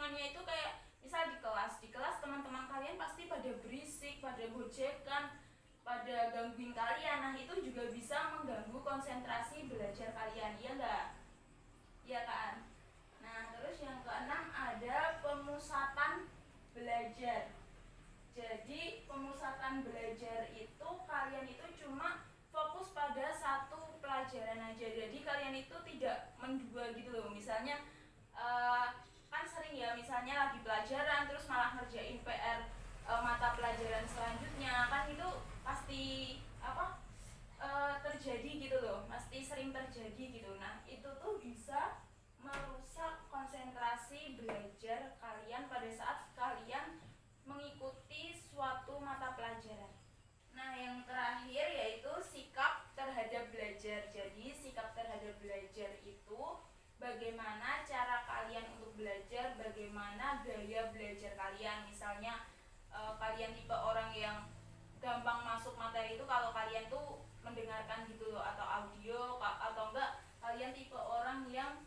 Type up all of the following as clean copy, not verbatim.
lingkungannya itu kayak misal di kelas teman-teman kalian pasti pada berisik, pada gojekan, pada gangguin kalian. Nah itu juga bisa mengganggu konsentrasi belajar kalian, iya enggak? Iya kan? Nah terus yang keenam ada pemusatan belajar. Jadi pemusatan belajar itu kalian itu cuma fokus pada satu pelajaran aja. Jadi kalian itu tidak mendua gitu loh. Misalnya kan sering ya, misalnya lagi pelajaran terus malah ngerjain PR mata pelajaran selanjutnya, kan itu pasti terjadi gitu loh, pasti sering terjadi gitu. Nah itu tuh bisa merusak konsentrasi belajar kalian pada saat kalian mengikuti suatu mata pelajaran. Nah yang terakhir yaitu sikap terhadap belajar. Jadi sikap terhadap belajar itu bagaimana cara kalian untuk belajar, bagaimana gaya belajar kalian. Misalnya kalian tipe orang yang gampang masuk materi itu kalau kalian tuh mendengarkan gitu loh, atau audio, atau enggak kalian tipe orang yang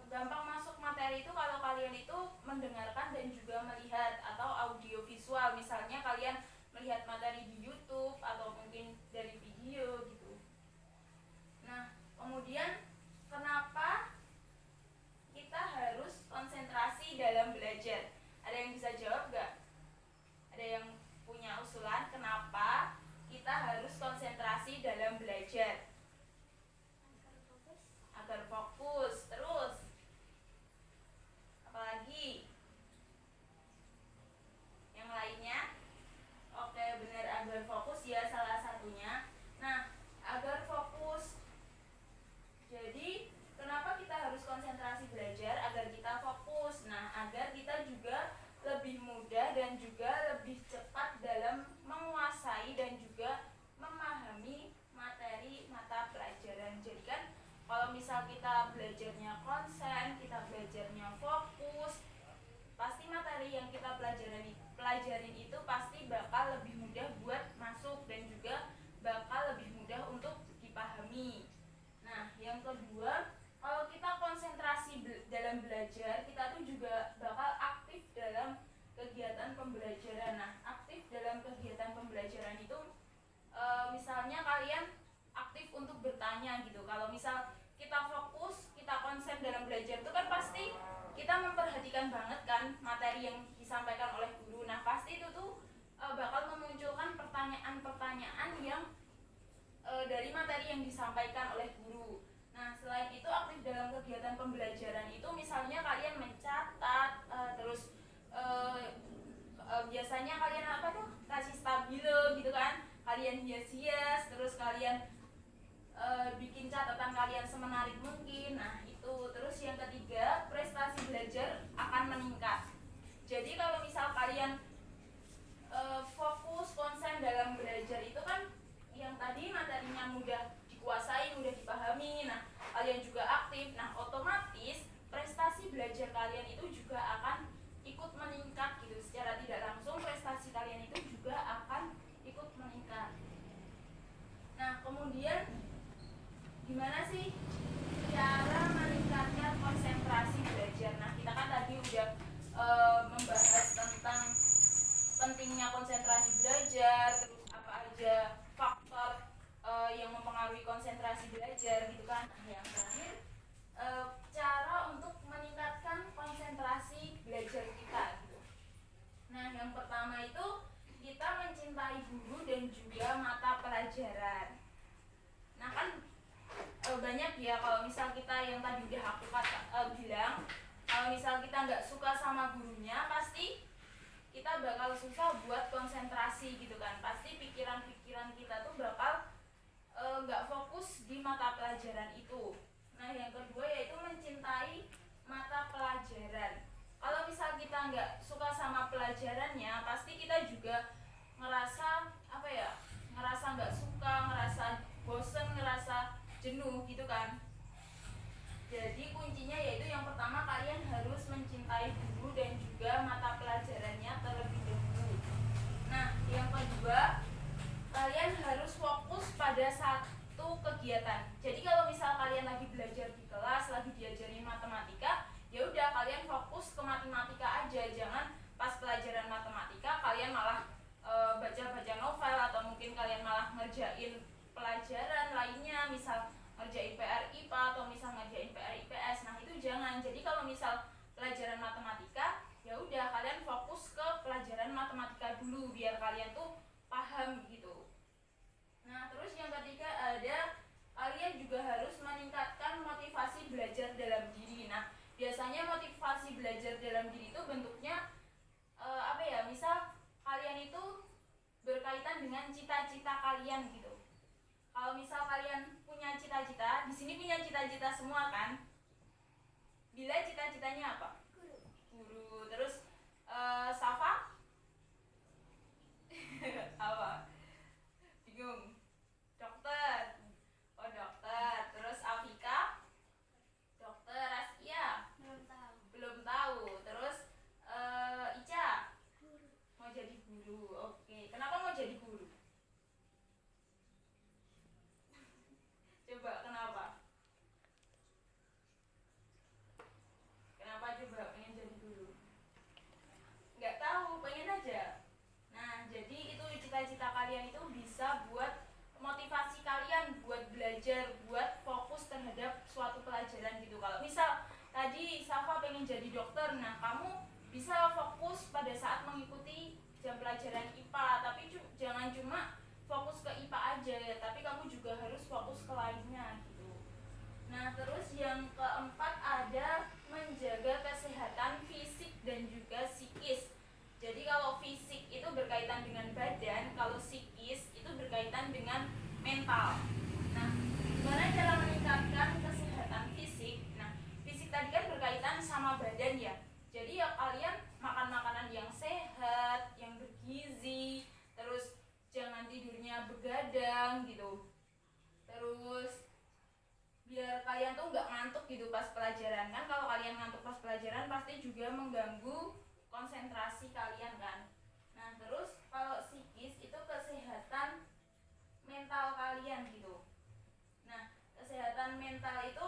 gampang masuk materi itu kalau kalian itu mendengarkan dan juga melihat, atau audio visual, misalnya kalian melihat materi di YouTube atau mungkin dari video gitu. Nah kemudian kenapa kita harus konsentrasi dalam belajar? Ada yang bisa jawab gak? Ada yang punya usulan kenapa kita harus konsentrasi dalam belajar? Agar fokus. Terus apalagi yang lainnya? Oke benar, agar fokus ya salah satunya. Nah agar fokus, jadi kenapa kita harus konsentrasi belajar? Agar kita fokus. Nah agar kita juga lebih mudah dan juga lebih cepat dalam menguasai dan juga memahami materi mata pelajaran. Jadi kan kalau misal kita belajarnya konsen, kita belajarnya fokus, pasti materi yang kita pelajarin itu pasti bakal lebih mudah buat masuk dan juga bakal lebih mudah untuk dipahami. Nah yang kedua, kalau kita konsentrasi dalam belajar, kita tuh juga bakal aktif dalam kegiatan pembelajaran. Nah aktif dalam kegiatan pembelajaran itu misalnya kalian aktif untuk bertanya gitu. Kalau misal kita fokus, kita konsen dalam belajar itu kan pasti kita memperhatikan banget kan materi yang disampaikan oleh guru. Nah pasti itu tuh bakal memunculkan pertanyaan-pertanyaan yang dari materi yang disampaikan oleh guru. Nah selain itu aktif dalam kegiatan pembelajaran itu misalnya kalian mencatat, terus biasanya kalian apa tuh kasih stabilo gitu kan, kalian hias-hias, terus kalian bikin catatan kalian semenarik mungkin. Nah itu. Terus yang ketiga, prestasi belajar akan meningkat. Jadi kalau misal kalian fokus konsen dalam belajar itu kan yang tadi materinya mudah dikuasai, mudah dipahami. Nah kalian juga aktif. Nah otomatis prestasi belajar kalian itu juga akan ikut meningkat gitu. Secara tidak langsung prestasi kalian itu juga akan ikut meningkat. Nah kemudian gimana sih cara meningkatkan konsentrasi belajar? Nah kita kan tadi udah membahas tentang pentingnya konsentrasi belajar, terus apa aja faktor yang mempengaruhi konsentrasi belajar gitu kan. Nah yang terakhir, cara untuk meningkatkan konsentrasi belajar kita gitu. Nah yang pertama itu kita mencintai guru dan juga mata pelajaran. Nah kan banyak ya kalau misal kita yang tadi udah aku bilang, kalau misal kita nggak suka sama gurunya pasti kita bakal susah buat konsentrasi gitu kan. Pasti pikiran-pikiran kita tuh bakal nggak fokus di mata pelajaran itu. Nah yang kedua yaitu mencintai mata pelajaran. Kalau misal kita nggak suka sama pelajarannya pasti kita juga ngerasa apa ya, ngerasa nggak suka, ngerasa bosen, ngerasa jenuh gitu kan. Jadi kuncinya yaitu yang pertama kalian harus mencintai guru dan juga mata pelajarannya terlebih dahulu. Nah yang kedua, kalian harus fokus pada satu kegiatan. Jadi kalau misal kalian lagi belajar di kelas, lagi diajarin matematika, ya udah kalian fokus ke cita-cita semua kan? Bila cita-citanya apa? Guru. Terus Safa? Apa? Bingung. Dokter. Oh, dokter. Terus Afika? Dokter. Askia? Belum tahu. Terus Ica? Mau jadi guru. Oke. Kenapa mau jadi guru? Coba kenapa? Kenapa coba pengen jadi guru? Nggak tahu, pengen aja. Nah, jadi itu cita-cita kalian itu bisa buat motivasi kalian buat belajar, buat fokus terhadap suatu pelajaran gitu. Kalau misal tadi Safa pengen jadi dokter, nah kamu bisa fokus pada saat mengikuti jam pelajaran IPA, tapi jangan cuma fokus ke IPA aja, tapi kamu juga harus fokus ke lainnya gitu. Nah, terus yang keempat ada menjaga kesehatan fisik dan juga psikis. Jadi kalau fisik itu berkaitan dengan badan, kalau psikis itu berkaitan dengan mental. Nah, gimana cara meningkatkan kesehatan fisik? Nah, fisik tadi kan berkaitan sama badan ya. Jadi ya kalian makan makanan yang sehat, yang bergizi, terus jangan tidurnya begadang gitu. Terus biar kalian tuh nggak ngantuk gitu pas pelajaran. Kan kalau kalian ngantuk pas pelajaran pasti juga mengganggu konsentrasi kalian kan. Nah, terus kalau psikis itu kesehatan mental kalian gitu. Nah, kesehatan mental itu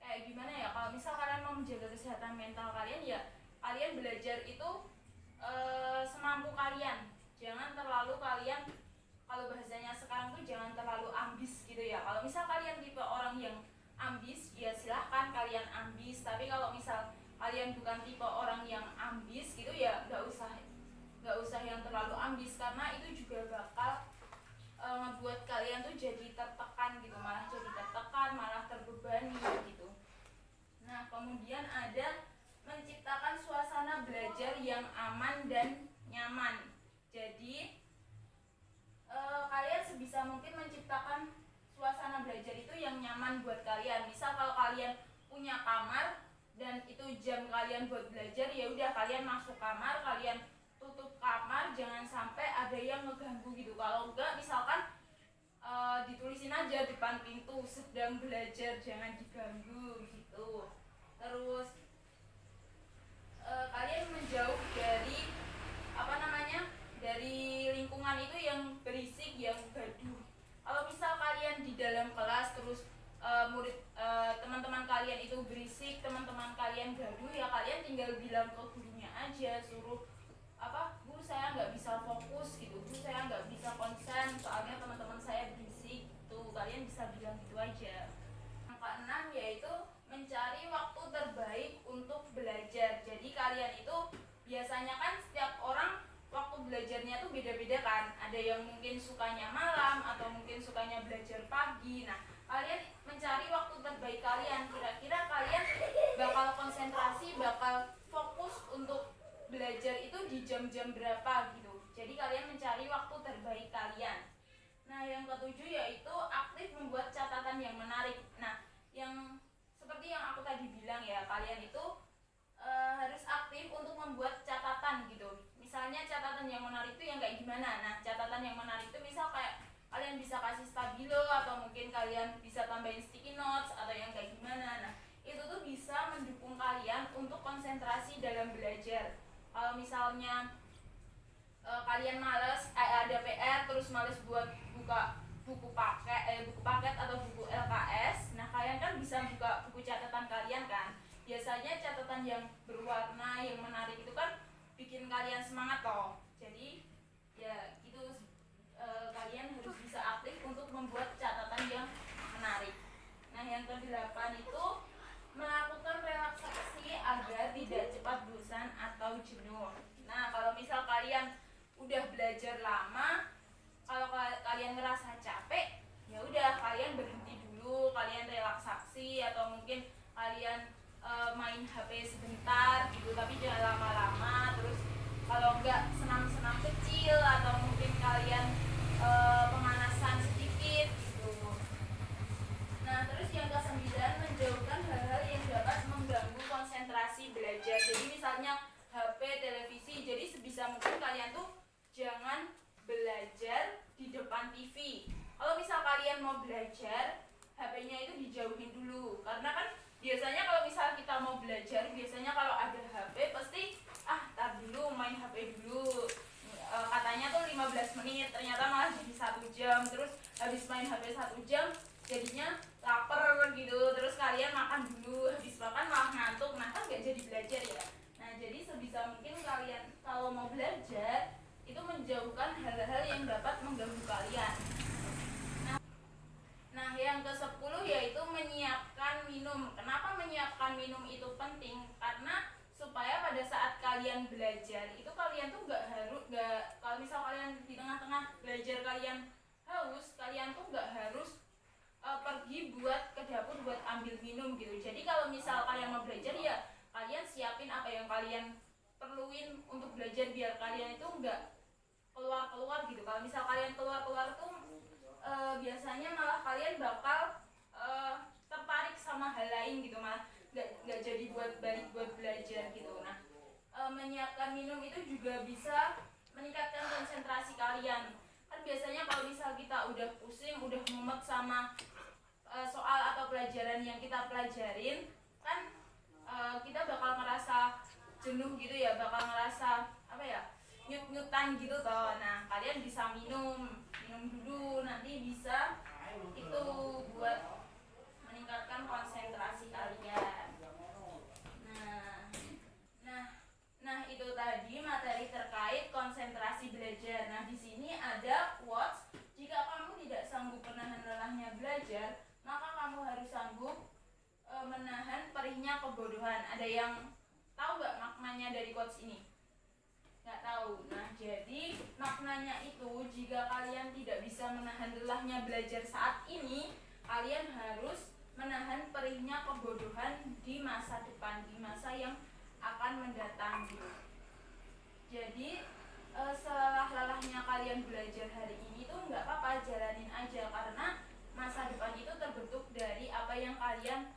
kayak gimana ya? Kalau misal kalian mau menjaga kesehatan mental kalian, ya kalian belajar itu semampu kalian. Jangan terlalu kalian, kalau bahasanya sekarang tuh jangan terlalu ambis gitu ya. Kalau misal kalian tipe orang yang ambis, ya silahkan kalian ambis. Tapi kalau misal kalian bukan tipe orang yang ambis gitu, ya nggak usah yang terlalu ambis, karena itu juga bakal ngebuat kalian tuh jadi tertekan gitu, malah jadi tertekan, malah terbebani gitu. Nah, kemudian ada menciptakan suasana belajar yang aman dan nyaman. Jadi kalian sebisa mungkin menciptakan suasana belajar itu yang nyaman buat kalian. Misal kalau kalian punya kamar dan itu jam kalian buat belajar, ya udah kalian masuk kamar, kalian tutup kamar, jangan sampai ada yang ngeganggu gitu. Kalau enggak, misalkan ditulisin aja depan pintu sedang belajar, jangan diganggu gitu. Terus kalian menjauh dari dari lingkungan itu yang berisik, yang gaduh. Kalau misal kalian di dalam kelas terus teman-teman kalian itu berisik, teman-teman kalian gaduh, ya kalian tinggal bilang ke gurunya aja, suruh Bu, saya nggak bisa fokus gitu, Bu, saya nggak bisa konsen soalnya teman-teman saya berisik tuh. Kalian bisa bilang gitu aja. Yang keenam yaitu mencari waktu terbaik untuk belajar. Jadi kalian itu biasanya kan setiap orang waktu belajarnya tuh beda-beda kan. Ada yang mungkin sukanya malam atau mungkin sukanya belajar pagi. Nah, kalian mencari waktu terbaik kalian. Kira-kira kalian bakal konsentrasi, bakal fokus untuk belajar itu di jam-jam berapa gitu. Jadi kalian mencari waktu terbaik kalian. Nah, yang ketujuh yaitu aktif membuat catatan yang menarik. Nah, yang seperti yang aku tadi bilang ya, kalian itu harus aktif untuk membuat catatan gitu. Misalnya catatan yang menarik itu yang kayak gimana? Nah, catatan yang menarik itu misal kayak kalian bisa kasih stabilo, atau mungkin kalian bisa tambahin sticky notes, atau yang kayak gimana. Nah, itu tuh bisa mendukung kalian untuk konsentrasi dalam belajar. Kalau misalnya kalian males, ada PR terus males buat buka buku paket atau buku LKS, nah kalian kan bisa buka buku catatan kalian kan. Biasanya catatan yang berwarna, yang menarik itu kan bikin kalian semangat toh. Jadi ya itu kalian harus bisa aktif untuk membuat catatan yang menarik. Nah, yang ke-8 itu melakukan relaksasi agar tidak cepat bosan atau jenuh. Nah, kalau misal kalian udah belajar lama, kalau kalian ngerasa capek, ya udah kalian berhenti dulu, kalian relaksasi, atau mungkin kalian main HP sebentar gitu, tapi jangan lama-lama. Terus kalau enggak senam-senam kecil, atau mungkin kalian pemanasan sedikit gitu. Nah, terus yang ke-9 menjauhi Karena kan biasanya kalau misal kita mau belajar, biasanya kalau ada HP pasti tar dulu main HP dulu, katanya tuh 15 menit, ternyata malah jadi 1 jam. Terus habis main HP 1 jam jadinya lapar gitu, terus kalian makan dulu, habis makan malah ngantuk, nah kan gak jadi belajar ya. Nah jadi sebisa mungkin kalian kalau mau belajar itu menjauhkan hal-hal yang dapat mengganggu kalian. Nah yang ke-10 yaitu menyiapkan minum. Kenapa menyiapkan minum itu penting? Karena supaya pada saat kalian belajar itu kalian tuh kalau misal kalian di tengah-tengah belajar kalian haus, kalian tuh gak harus pergi buat ke dapur buat ambil minum gitu. Jadi kalau misal kalian mau belajar ya kalian siapin apa yang kalian perluin untuk belajar biar kalian itu enggak keluar-keluar gitu. Kalau misal kalian keluar-keluar tuh biasanya malah kalian bakal tertarik sama hal lain gitu, malah nggak jadi balik buat belajar gitu. Nah menyiapkan minum itu juga bisa meningkatkan konsentrasi kalian. Kan biasanya kalau misal kita udah pusing, udah mumet sama soal atau pelajaran yang kita pelajarin, kan kita bakal ngerasa jenuh gitu ya, bakal ngerasa nyut-nyutan gitu toh. Nah kalian bisa minum dulu, nanti bisa itu buat meningkatkan konsentrasi kalian. Nah itu tadi materi terkait konsentrasi belajar. Nah di sini ada quotes, jika kamu tidak sanggup menahan lelahnya belajar, maka kamu harus sanggup menahan perihnya kebodohan. Ada yang tahu nggak maknanya dari quotes ini? Nggak tahu. Nah jadi maknanya itu, jika kalian tidak bisa menahan lelahnya belajar saat ini, kalian harus menahan perihnya kebodohan di masa depan, di masa yang akan mendatang gitu. Jadi setelah lelahnya kalian belajar hari ini tuh nggak apa-apa, jalanin aja, karena masa depan itu terbentuk dari apa yang kalian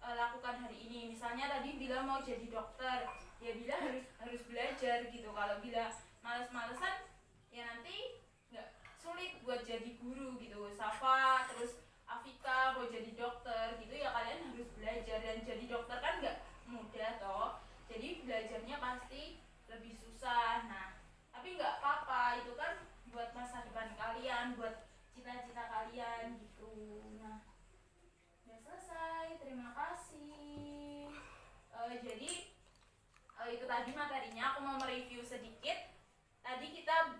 lakukan hari ini. Misalnya tadi Bila mau jadi dokter, ya Bila harus belajar gitu. Kalau Bila males-malesan, ya nanti nggak sulit buat jadi guru gitu. Safa terus Afika mau jadi dokter gitu, ya kalian harus belajar. Dan jadi dokter kan nggak mudah toh, jadi belajarnya pasti lebih susah. Nah tapi nggak apa-apa, itu kan buat masa depan kalian, buat cita-cita kalian gitu. Nah udah selesai, terima kasih. Jadi itu tadi materinya. Aku mau mereview sedikit. Tadi kita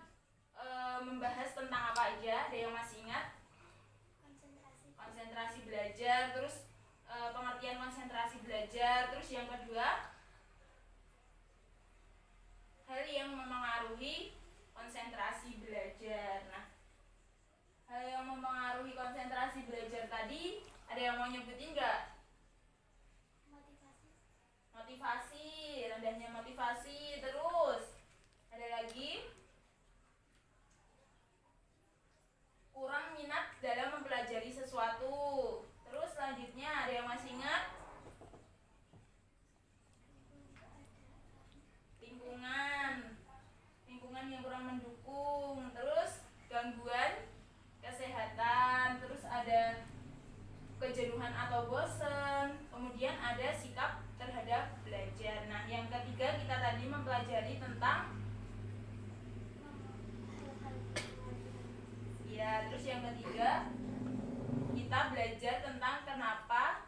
membahas tentang apa aja, ada yang masih ingat? Konsentrasi belajar, terus pengertian konsentrasi belajar, terus yang kedua hal yang memengaruhi konsentrasi belajar. Nah hal yang memengaruhi konsentrasi belajar tadi, ada yang mau nyebutin nggak? Motivasi, rendahnya motivasi. Terus ada lagi kurang minat dalam mempelajari sesuatu. Terus selanjutnya ada yang masih ingat? Lingkungan yang kurang mendukung. Terus gangguan kesehatan. Terus ada kejenuhan atau bosan. Kemudian ada sikap terhadap belajar. Nah yang ketiga kita tadi mempelajari tentang terus yang ketiga kita belajar tentang kenapa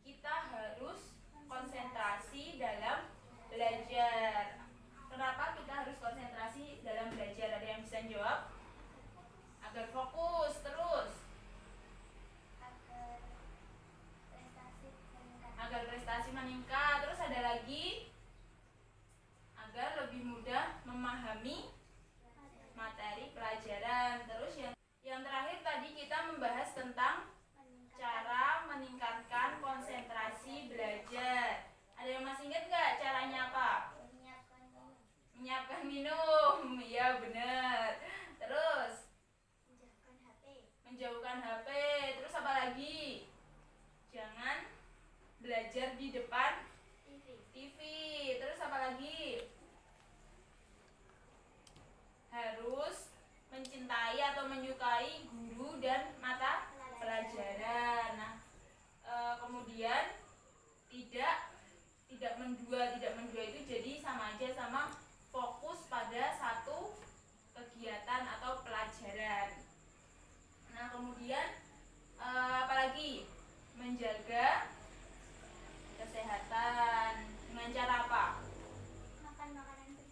kita harus konsentrasi dalam belajar. Kenapa kita harus konsentrasi dalam belajar? Ada yang bisa jawab? Agar fokus. Terus agar prestasi meningkat. Terus ada lagi agar lebih mudah memahami materi pelajaran. Terus yang terakhir tadi kita membahas tentang cara meningkatkan konsentrasi belajar. Ada yang masih ingat nggak caranya apa? Menyiapkan minum. Iya benar. Terus menjauhkan HP. Terus apa lagi? Jangan belajar di depan TV. Terus apa lagi? Harus mencintai atau menyukai guru dan mata pelajaran. Nah kemudian mendua tidak mendua itu jadi sama aja sama fokus pada satu kegiatan atau pelajaran. Nah kemudian apalagi menjaga kesehatan dengan cara apa?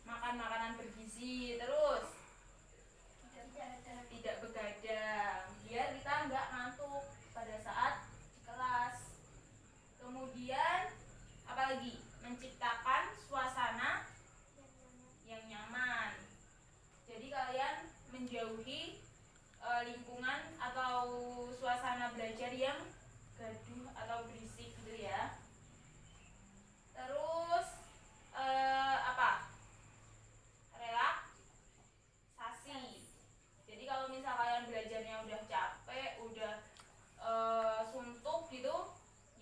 Makan makanan bergizi, terus tidak begadang biar kita nggak ngantuk pada saat di kelas. Kemudian apalagi menciptakan suasana yang nyaman. Jadi kalian menjauhi lingkungan atau suasana belajar yang gaduh atau berisik gitu ya. Terus apa? Relaksasi. Jadi kalau misal kalian belajarnya udah capek, udah suntuk gitu,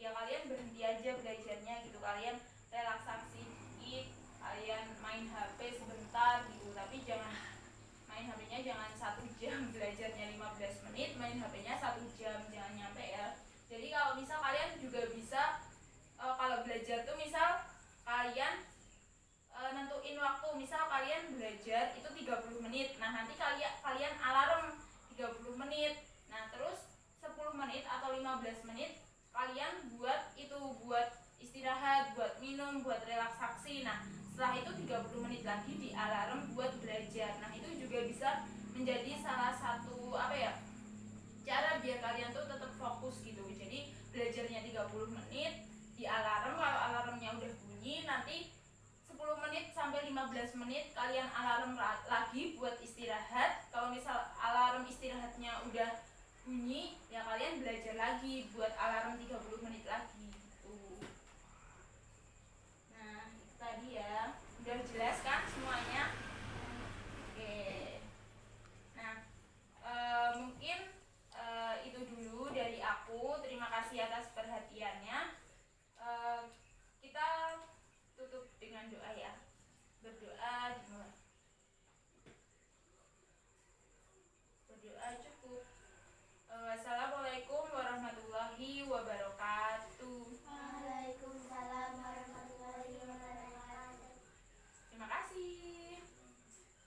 ya kalian berhenti aja belajarnya gitu. Kalian relaksasi dikit, kalian main HP sebentar gitu, tapi jangan main HP-nya jangan 1 jam, belajarnya 15 menit, main HP-nya 1 jam, jangan nyampe ya. Jadi kalau misal kalian juga bisa kalau belajar tuh misal kalian nentuin waktu, misal kalian belajar itu 30 menit. Nah, nanti kalian alarm 30 menit. Nah, terus 10 menit atau 15 menit kalian buat istirahat, buat minum, buat relaksasi. Nah, setelah itu 30 menit lagi di alarm buat belajar. Nah, itu juga bisa menjadi salah satu cara biar kalian tuh tetap fokus gitu. Jadi belajarnya 30 menit di alarm, kalau alarmnya udah bunyi nanti 10 menit sampai 15 menit kalian alarm lagi buat istirahat. Kalau misal alarm istirahatnya udah bunyi, ya kalian belajar lagi buat alarm 30 menit lagi gitu. Nah, itu tadi ya. Udah jelas kan semuanya? Oke. Nah, mungkin itu dulu dari aku. Terima kasih atas perhatiannya. Kita tutup dengan doa ya. Berdoa dimulai. Berdoa cukup. Wassalamualaikum